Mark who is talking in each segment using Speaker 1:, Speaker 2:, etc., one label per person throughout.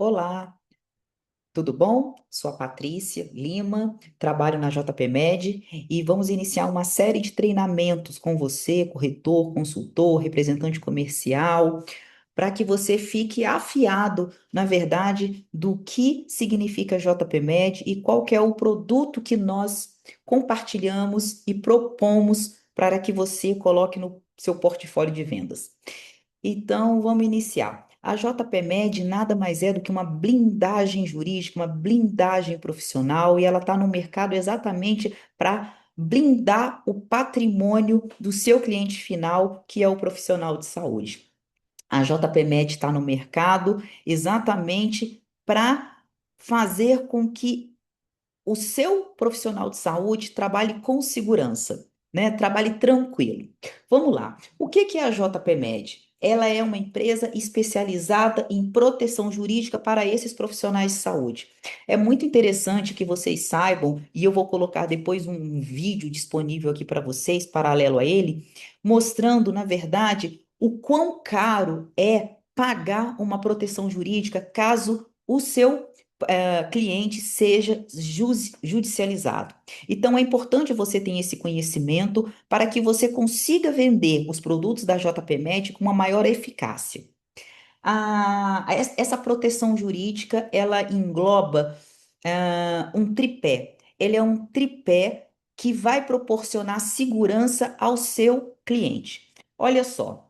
Speaker 1: Olá, tudo bom? Sou a Patrícia Lima, trabalho na JPMed e vamos iniciar uma série de treinamentos com você, corretor, consultor, representante comercial, para que você fique afiado, na verdade, do que significa JPMed e qual que é o produto que nós compartilhamos e propomos para que você coloque no seu portfólio de vendas. Então, vamos iniciar. A JPMed nada mais é do que uma blindagem jurídica, uma blindagem profissional, e ela está no mercado exatamente para blindar o patrimônio do seu cliente final, que é o profissional de saúde. A JPMed está no mercado exatamente para fazer com que o seu profissional de saúde trabalhe com segurança, né? Trabalhe tranquilo. Vamos lá. O que que é a JPMed? Ela é uma empresa especializada em proteção jurídica para esses profissionais de saúde. É muito interessante que vocês saibam, e eu vou colocar depois um vídeo disponível aqui para vocês, paralelo a ele, mostrando, na verdade, o quão caro é pagar uma proteção jurídica caso o seu cliente seja judicializado. Então, é importante você ter esse conhecimento para que você consiga vender os produtos da JPMed com uma maior eficácia. Essa proteção jurídica, ela engloba um tripé. Ele é um tripé que vai proporcionar segurança ao seu cliente. Olha só.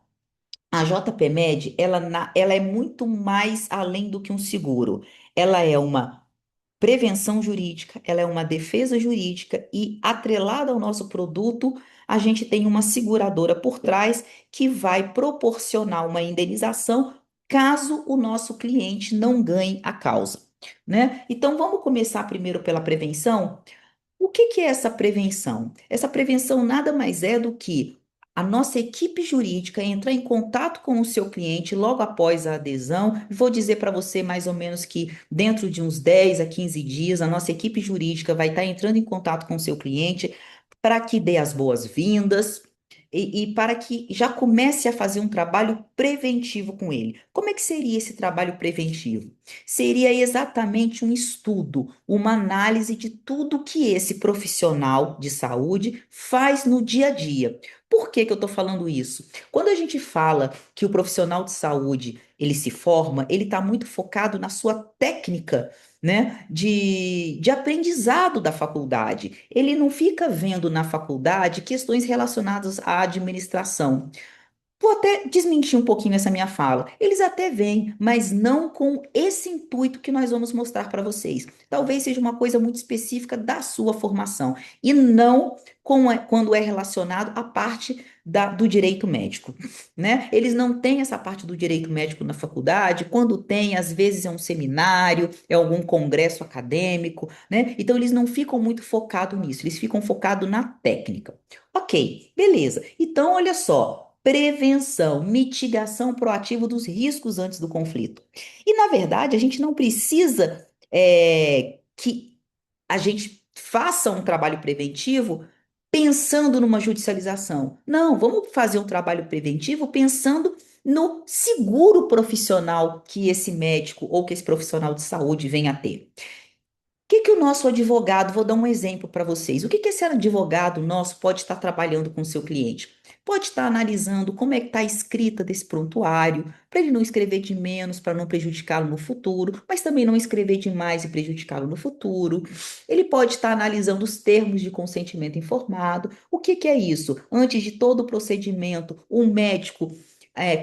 Speaker 1: A JPMed, ela é muito mais além do que um seguro. Ela é uma prevenção jurídica, ela é uma defesa jurídica e, atrelada ao nosso produto, a gente tem uma seguradora por trás que vai proporcionar uma indenização caso o nosso cliente não ganhe a causa, né? Então, vamos começar primeiro pela prevenção. O que que é essa prevenção? Essa prevenção nada mais é do que a nossa equipe jurídica entrar em contato com o seu cliente logo após a adesão. Vou dizer para você mais ou menos que dentro de uns 10 a 15 dias, a nossa equipe jurídica vai estar entrando em contato com o seu cliente para que dê as boas-vindas e para que já comece a fazer um trabalho preventivo com ele. Como é que seria esse trabalho preventivo? Seria exatamente um estudo, uma análise de tudo que esse profissional de saúde faz no dia a dia. Por que que eu estou falando isso? Quando a gente fala que o profissional de saúde ele se forma, ele está muito focado na sua técnica, né, de aprendizado da faculdade. Ele não fica vendo na faculdade questões relacionadas à administração. Vou até desmentir um pouquinho essa minha fala. Eles até vêm, mas não com esse intuito que nós vamos mostrar para vocês. Talvez seja uma coisa muito específica da sua formação e não quando é relacionado à parte do direito médico, né? Eles não têm essa parte do direito médico na faculdade. Quando tem, às vezes é um seminário, é algum congresso acadêmico, né? Então eles não ficam muito focados nisso. Eles ficam focados na técnica. Ok, beleza. Então, olha só. Prevenção, mitigação proativa dos riscos antes do conflito. E, na verdade, a gente não precisa que a gente faça um trabalho preventivo pensando numa judicialização. Não, vamos fazer um trabalho preventivo pensando no seguro profissional que esse médico ou que esse profissional de saúde venha a ter. Que o nosso advogado, vou dar um exemplo para vocês. O que esse advogado nosso pode estar trabalhando com o seu cliente? Pode estar analisando como é que está a escrita desse prontuário, para ele não escrever de menos, para não prejudicá-lo no futuro, mas também não escrever demais e prejudicá-lo no futuro. Ele pode estar analisando os termos de consentimento informado. O que é isso? Antes de todo o procedimento, o médico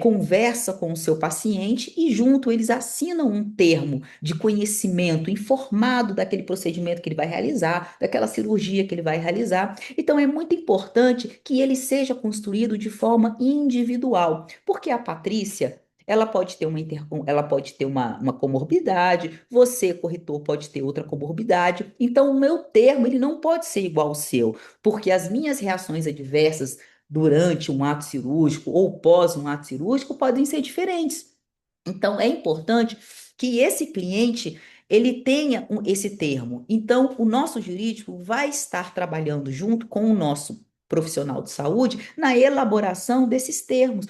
Speaker 1: conversa com o seu paciente e junto eles assinam um termo de conhecimento informado daquele procedimento que ele vai realizar, daquela cirurgia que ele vai realizar. Então é muito importante que ele seja construído de forma individual, porque a Patrícia ela pode ter ela pode ter uma comorbidade, você, corretor, pode ter outra comorbidade. Então, o meu termo ele não pode ser igual ao seu, porque as minhas reações adversas durante um ato cirúrgico ou pós um ato cirúrgico podem ser diferentes. Então, é importante que esse cliente ele tenha esse termo. Então, o nosso jurídico vai estar trabalhando junto com o nosso profissional de saúde na elaboração desses termos,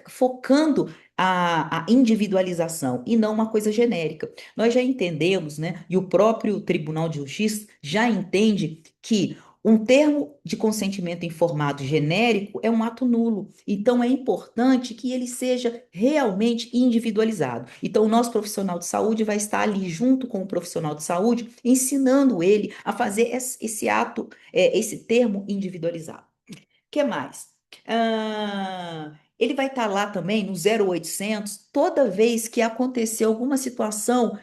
Speaker 1: focando a individualização e não uma coisa genérica. Nós já entendemos, né, e o próprio Tribunal de Justiça já entende que um termo de consentimento informado genérico é um ato nulo. Então, é importante que ele seja realmente individualizado. Então, o nosso profissional de saúde vai estar ali junto com o profissional de saúde, ensinando ele a fazer esse ato, esse termo individualizado. Que mais? Ele vai estar lá também no 0800 toda vez que acontecer alguma situação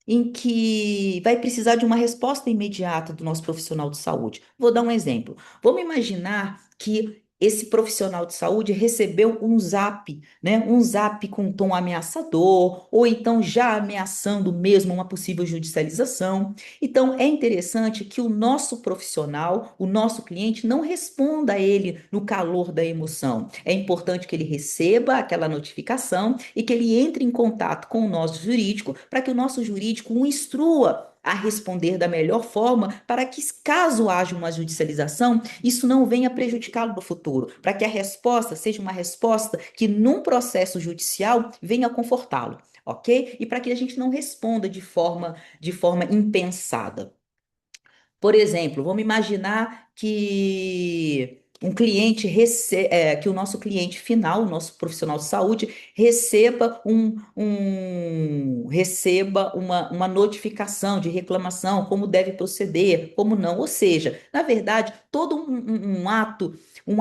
Speaker 1: em que vai precisar de uma resposta imediata do nosso profissional de saúde. Vou dar um exemplo. Vamos imaginar que esse profissional de saúde recebeu um zap, né? Um zap com um tom ameaçador, ou então já ameaçando mesmo uma possível judicialização. Então, é interessante que o nosso profissional, o nosso cliente, não responda a ele no calor da emoção. É importante que ele receba aquela notificação e que ele entre em contato com o nosso jurídico para que o nosso jurídico o instrua a responder da melhor forma para que, caso haja uma judicialização, isso não venha prejudicá-lo no futuro, para que a resposta seja uma resposta que, num processo judicial, venha confortá-lo, ok? E para que a gente não responda de forma impensada. Por exemplo, vamos imaginar que o nosso cliente final, o nosso profissional de saúde, receba uma notificação de reclamação, como deve proceder, como não. Ou seja, na verdade, todo um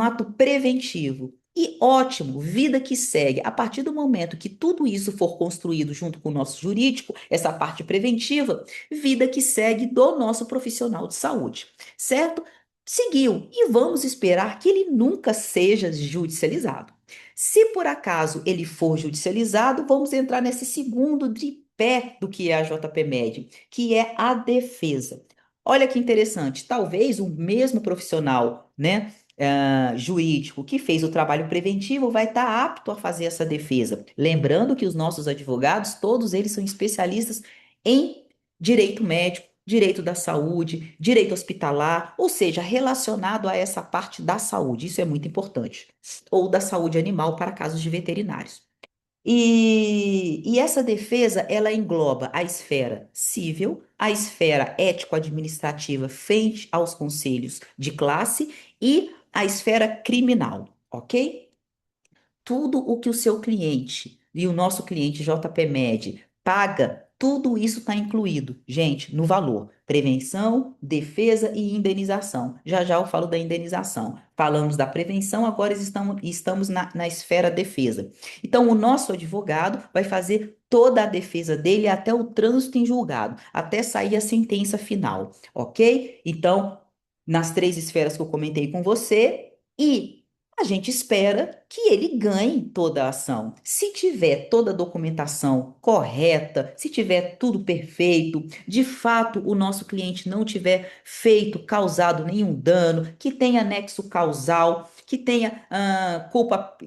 Speaker 1: ato preventivo. E ótimo, vida que segue. A partir do momento que tudo isso for construído junto com o nosso jurídico, essa parte preventiva, vida que segue do nosso profissional de saúde, certo? Seguiu, e vamos esperar que ele nunca seja judicializado. Se por acaso ele for judicializado, vamos entrar nesse segundo tripé do que é a JPMed, que é a defesa. Olha que interessante, talvez o mesmo profissional, né, jurídico que fez o trabalho preventivo vai estar apto a fazer essa defesa. Lembrando que os nossos advogados, todos eles são especialistas em direito médico, direito da saúde, direito hospitalar, ou seja, relacionado a essa parte da saúde. Isso é muito importante. Ou da saúde animal para casos de veterinários. E essa defesa, ela engloba a esfera civil, a esfera ético-administrativa frente aos conselhos de classe e a esfera criminal, ok? Tudo o que o seu cliente e o nosso cliente JPMed paga, tudo isso está incluído, gente, no valor. Prevenção, defesa e indenização. Já já eu falo da indenização. Falamos da prevenção, agora estamos na esfera defesa. Então, o nosso advogado vai fazer toda a defesa dele até o trânsito em julgado, até sair a sentença final, ok? Então, nas três esferas que eu comentei com você, e a gente espera que ele ganhe toda a ação. Se tiver toda a documentação correta, se tiver tudo perfeito, de fato o nosso cliente não tiver causado nenhum dano, que tenha nexo causal, que tenha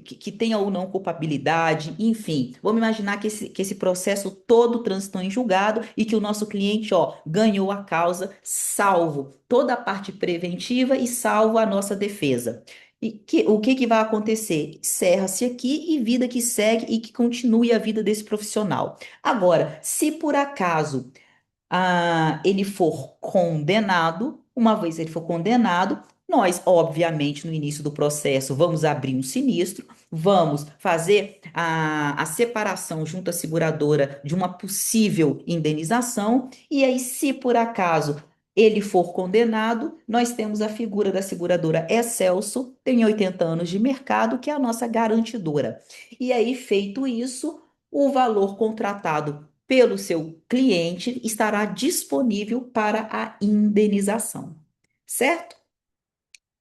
Speaker 1: que tenha ou não culpabilidade, enfim, vamos imaginar que esse processo todo transitou em julgado e que o nosso cliente, ó, ganhou a causa, salvo toda a parte preventiva e salvo a nossa defesa. E o que que vai acontecer? Encerra-se aqui e vida que segue e que continue a vida desse profissional. Agora, se por acaso ele for condenado, uma vez ele for condenado, nós, obviamente, no início do processo, vamos abrir um sinistro, vamos fazer a separação junto à seguradora de uma possível indenização, e aí, se por acaso ele for condenado, nós temos a figura da seguradora Excelso, tem 80 anos de mercado, que é a nossa garantidora. E aí, feito isso, o valor contratado pelo seu cliente estará disponível para a indenização. Certo?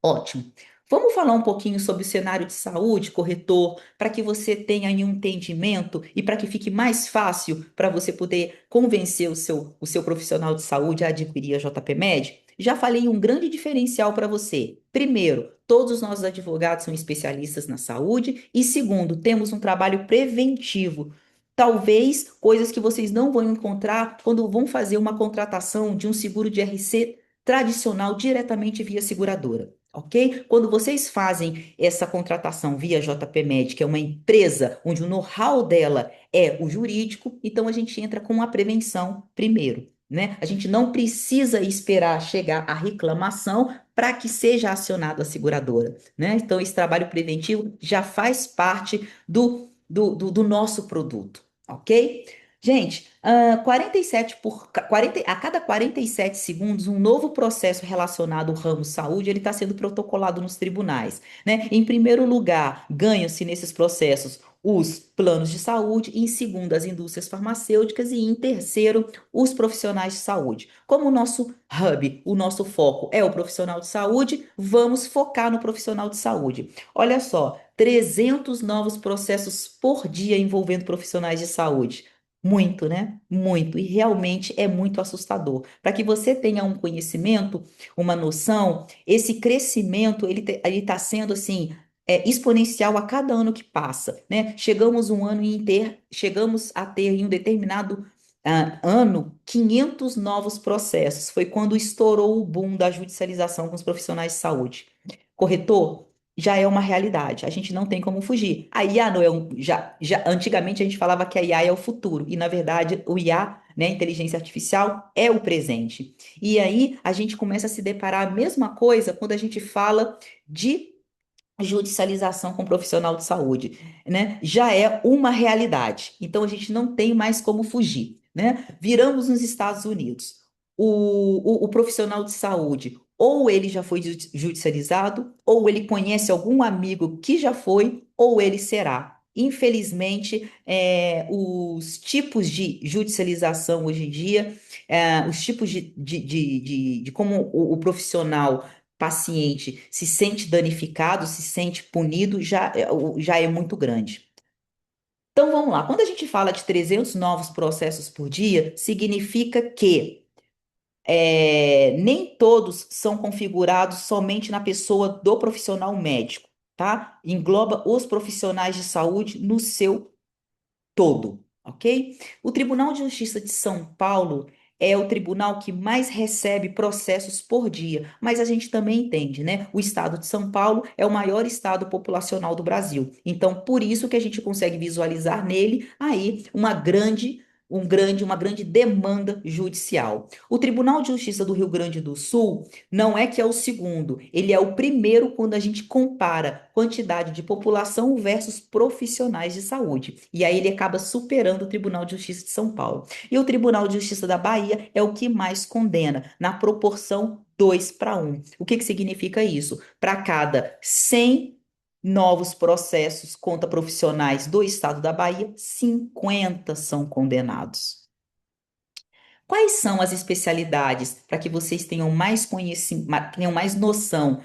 Speaker 1: Ótimo. Vamos falar um pouquinho sobre o cenário de saúde, corretor, para que você tenha aí um entendimento e para que fique mais fácil para você poder convencer o seu profissional de saúde a adquirir a JPmed? Já falei um grande diferencial para você. Primeiro, todos os nossos advogados são especialistas na saúde. E segundo, temos um trabalho preventivo. Talvez coisas que vocês não vão encontrar quando vão fazer uma contratação de um seguro de RC tradicional diretamente via seguradora. Ok? Quando vocês fazem essa contratação via JPMed, que é uma empresa onde o know-how dela é o jurídico, então a gente entra com a prevenção primeiro, né? A gente não precisa esperar chegar a reclamação para que seja acionada a seguradora, né? Então, esse trabalho preventivo já faz parte do nosso produto, ok? Gente, 47 40, a cada 47 segundos, um novo processo relacionado ao ramo saúde, ele está sendo protocolado nos tribunais, né? Em primeiro lugar, ganham-se nesses processos os planos de saúde, em segundo, as indústrias farmacêuticas e em terceiro, os profissionais de saúde. Como o nosso hub, o nosso foco é o profissional de saúde, vamos focar no profissional de saúde. Olha só, 300 novos processos por dia envolvendo profissionais de saúde. Muito, né? Muito. E realmente é muito assustador. Para que você tenha um conhecimento, uma noção, esse crescimento, ele está sendo assim, exponencial a cada ano que passa, né? Chegamos a ter em um determinado ano 500 novos processos. Foi quando estourou o boom da judicialização com os profissionais de saúde. Corretor? Já é uma realidade. A gente não tem como fugir. A IA não é antigamente a gente falava que a IA é o futuro e na verdade o IA, né, inteligência artificial é o presente. E aí a gente começa a se deparar a mesma coisa quando a gente fala de judicialização com profissional de saúde, né? Já é uma realidade. Então a gente não tem mais como fugir, né? Viramos nos Estados Unidos. O profissional de saúde, ou ele já foi judicializado, ou ele conhece algum amigo que já foi, ou ele será. Infelizmente, os tipos de judicialização hoje em dia, os tipos de como o profissional paciente se sente danificado, se sente punido, já é muito grande. Então vamos lá, quando a gente fala de 300 novos processos por dia, significa que nem todos são configurados somente na pessoa do profissional médico, tá? Engloba os profissionais de saúde no seu todo, ok? O Tribunal de Justiça de São Paulo é o tribunal que mais recebe processos por dia, mas a gente também entende, né? O estado de São Paulo é o maior estado populacional do Brasil. Então, por isso que a gente consegue visualizar nele aí uma grande demanda judicial. O Tribunal de Justiça do Rio Grande do Sul não é que é o segundo, ele é o primeiro quando a gente compara quantidade de população versus profissionais de saúde. E aí ele acaba superando o Tribunal de Justiça de São Paulo. E o Tribunal de Justiça da Bahia é o que mais condena, na proporção 2 para 1. O que que significa isso? Para cada 100 novos processos contra profissionais do estado da Bahia, 50 são condenados. Quais são as especialidades para que vocês tenham mais conhecimento, tenham mais noção,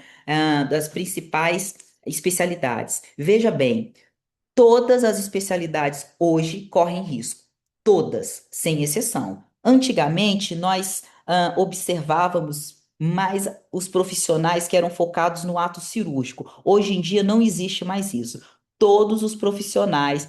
Speaker 1: das principais especialidades? Veja bem, todas as especialidades hoje correm risco. Todas, sem exceção. Antigamente, nós observávamos mais os profissionais que eram focados no ato cirúrgico. Hoje em dia não existe mais isso. Todos os profissionais,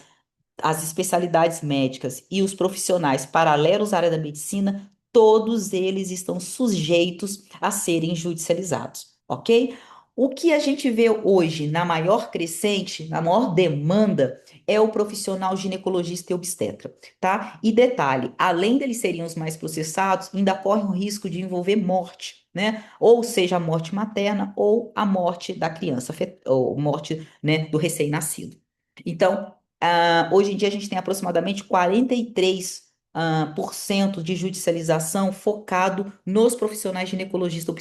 Speaker 1: as especialidades médicas e os profissionais paralelos à área da medicina, todos eles estão sujeitos a serem judicializados, ok? O que a gente vê hoje na maior crescente, na maior demanda, é o profissional ginecologista e obstetra, tá? E detalhe, além deles serem os mais processados, ainda corre o risco de envolver morte, né? Ou seja, a morte materna ou a morte da criança, ou morte, né, do recém-nascido. Então, hoje em dia a gente tem aproximadamente 43 por cento de judicialização focado nos profissionais ginecologistas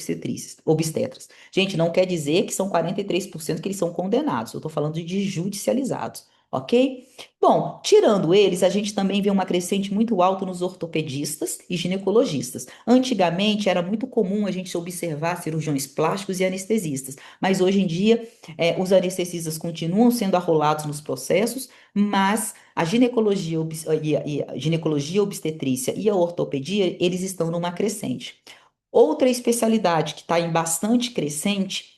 Speaker 1: obstetras. Gente, não quer dizer que são 43% que eles são condenados. Eu estou falando de judicializados, ok? Bom, tirando eles, a gente também vê uma crescente muito alta nos ortopedistas e ginecologistas. Antigamente era muito comum a gente observar cirurgiões plásticos e anestesistas, mas hoje em dia os anestesistas continuam sendo arrolados nos processos, mas a ginecologia, e a ginecologia obstetrícia e a ortopedia, eles estão numa crescente. Outra especialidade que está em bastante crescente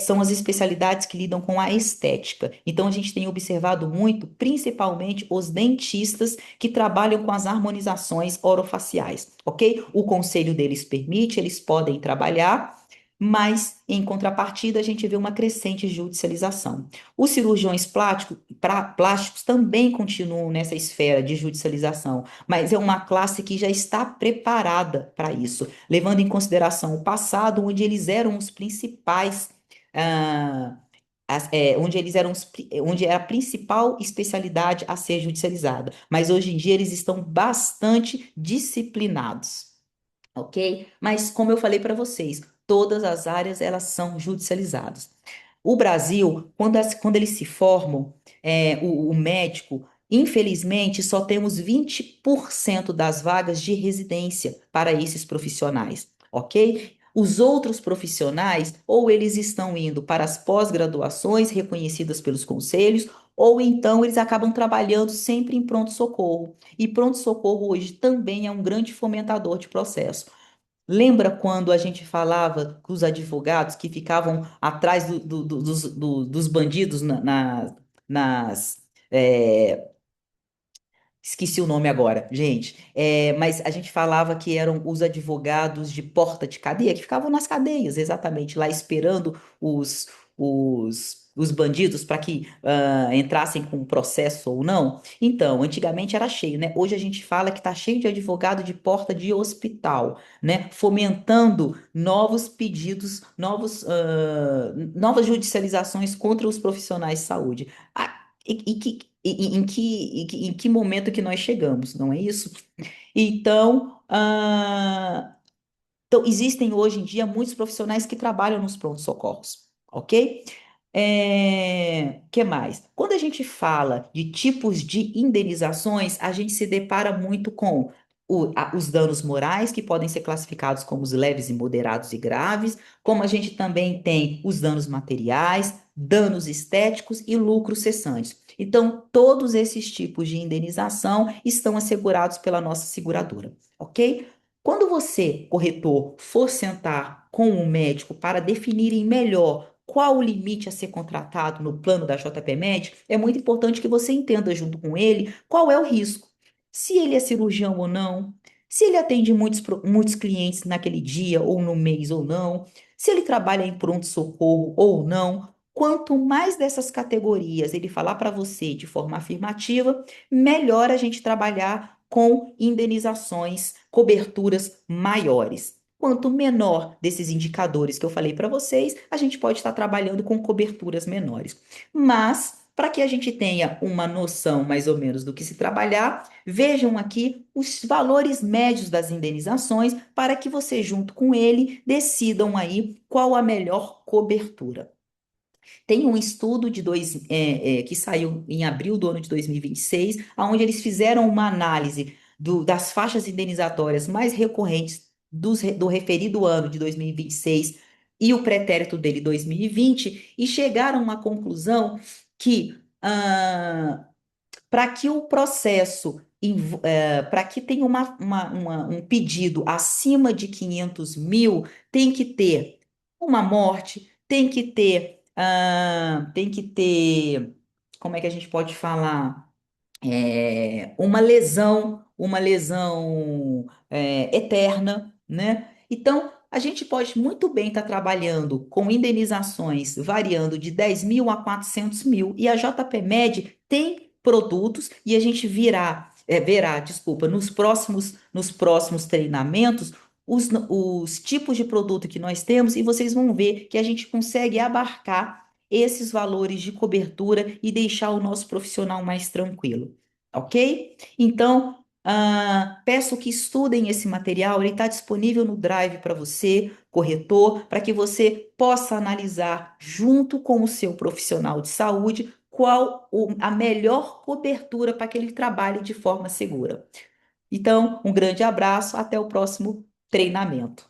Speaker 1: são as especialidades que lidam com a estética. Então, a gente tem observado muito, principalmente os dentistas que trabalham com as harmonizações orofaciais, ok? O conselho deles permite, eles podem trabalhar. mas, em contrapartida, a gente vê uma crescente judicialização. Os cirurgiões plásticos também continuam nessa esfera de judicialização, mas é uma classe que já está preparada para isso, levando em consideração o passado, onde eles eram os principais. ah, onde eles eram onde era a principal especialidade a ser judicializada. Mas hoje em dia eles estão bastante disciplinados, ok? Mas como eu falei para vocês, todas as áreas elas são judicializadas. O Brasil, quando eles se formam, o médico, infelizmente, só temos 20% das vagas de residência para esses profissionais, ok? Os outros profissionais, ou eles estão indo para as pós-graduações reconhecidas pelos conselhos, ou então eles acabam trabalhando sempre em pronto-socorro. E pronto-socorro hoje também é um grande fomentador de processo. Lembra quando a gente falava com os advogados que ficavam atrás dos bandidos nas. é, Esqueci o nome agora, gente. Mas a gente falava que eram os advogados de porta de cadeia, que ficavam nas cadeias, exatamente, lá esperando os bandidos para que entrassem com processo ou não. Então, antigamente era cheio, né? Hoje a gente fala que está cheio de advogado de porta de hospital, né? Fomentando novos pedidos, novas judicializações contra os profissionais de saúde. Em que momento que nós chegamos, não é isso? Então, então, existem hoje em dia muitos profissionais que trabalham nos pronto-socorros, ok? Que mais? Quando a gente fala de tipos de indenizações, a gente se depara muito com os danos morais, que podem ser classificados como os leves e moderados e graves, como a gente também tem os danos materiais, danos estéticos e lucros cessantes. Então, todos esses tipos de indenização estão assegurados pela nossa seguradora, ok? Quando você, corretor, for sentar com um médico para definirem melhor qual o limite a ser contratado no plano da JPMed, é muito importante que você entenda junto com ele qual é o risco. Se ele é cirurgião ou não, se ele atende muitos clientes naquele dia ou no mês ou não, se ele trabalha em pronto-socorro ou não. Quanto mais dessas categorias ele falar para você de forma afirmativa, melhor a gente trabalhar com indenizações, coberturas maiores. Quanto menor desses indicadores que eu falei para vocês, a gente pode estar trabalhando com coberturas menores. Mas, para que a gente tenha uma noção mais ou menos do que se trabalhar, vejam aqui os valores médios das indenizações para que você, junto com ele, decidam aí qual a melhor cobertura. Tem um estudo que saiu em abril do ano de 2026, onde eles fizeram uma análise das faixas indenizatórias mais recorrentes do referido ano de 2026 e o pretérito dele 2020, e chegaram a uma conclusão que para que o processo, para que tenha um pedido acima de 500 mil, tem que ter uma morte, tem que ter, como é que a gente pode falar? Uma lesão eterna, né? Então, a gente pode muito bem estar trabalhando com indenizações variando de 10 mil a 400 mil, e a JPMed tem produtos, e a gente verá, desculpa, nos próximos treinamentos, os tipos de produto que nós temos, e vocês vão ver que a gente consegue abarcar esses valores de cobertura e deixar o nosso profissional mais tranquilo, ok? Então, peço que estudem esse material, ele está disponível no Drive para você, corretor, para que você possa analisar junto com o seu profissional de saúde qual a melhor cobertura para que ele trabalhe de forma segura. Então, um grande abraço, até o próximo treinamento.